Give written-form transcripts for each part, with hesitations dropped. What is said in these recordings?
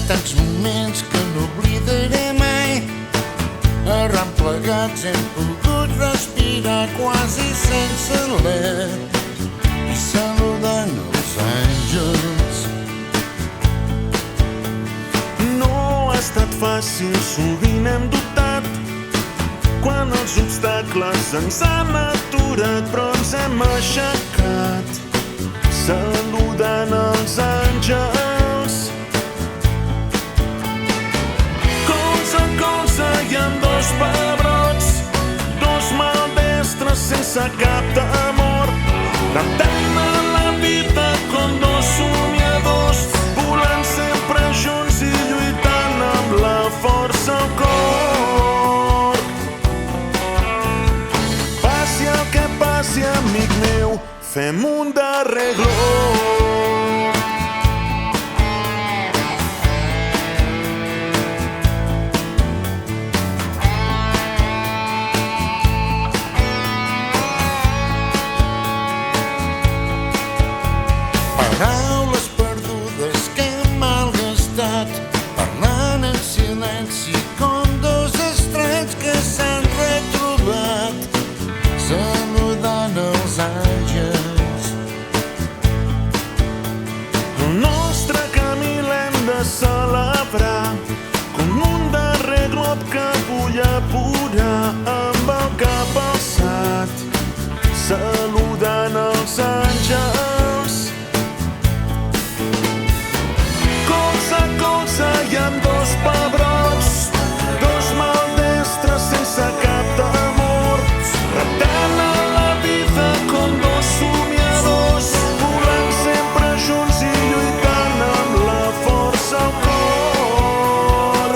tants moments que no oblidaré mai. Arran plegats hem pogut respirar quasi sense alè i saludant els àngels. No ha estat fàcil, sovint hem dubtat quan els obstacles ens han aturat, però ens hem aixecat saludant els àngels. Colze a colze hi ha dos pebrots, dos maldestres sense cap temor, cantant a la vida com dos somiadors, volant sempre junts i lluitant amb la força al cor. Passi el que passi, amic meu, fem un darrer glop. Paraules perdudes que hem malgastat, parlant en silenci com dos estrets que s'han retrobat, saludant els àngels. El nostre camí l'hem de celebrar com un darrer glop que vull apurar amb el cap alçat, saludant els àngels. Colze a colze hi ha dos pebrots, dos maldestres sense cap temor, reptant a la vida com dos somiadors, volant sempre junts i lluitant amb la força al cor.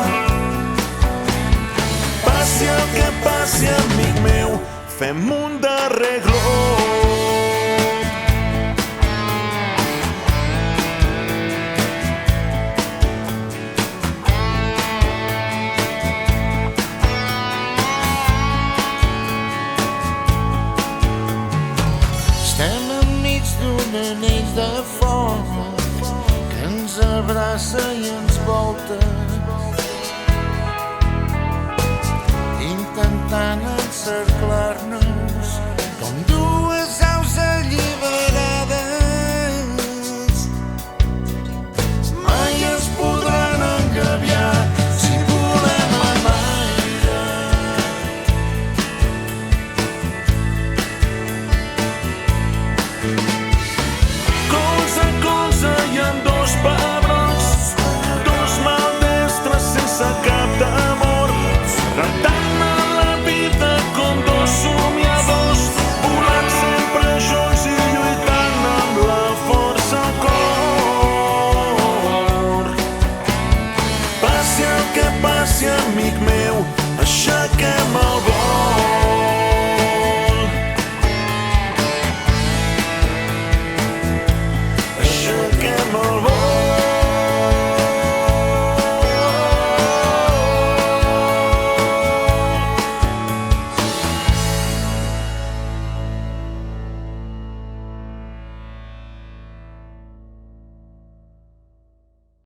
Passi el que passi, amic meu, fem un darrer glop. Estem enmig d'un anell de foc que ens abraça i ens volta, intentant encerclar-nos com dues aus alliberades. Mai es podran engabiar si volem a l'aire. Colze a colze hi ha dos pebrots, dos maldestres sense cap temor, cantant a la vida com dos somiadors, volant sempre junts i lluitant amb la força al cor. Passi el que passi, amic meu, aixequem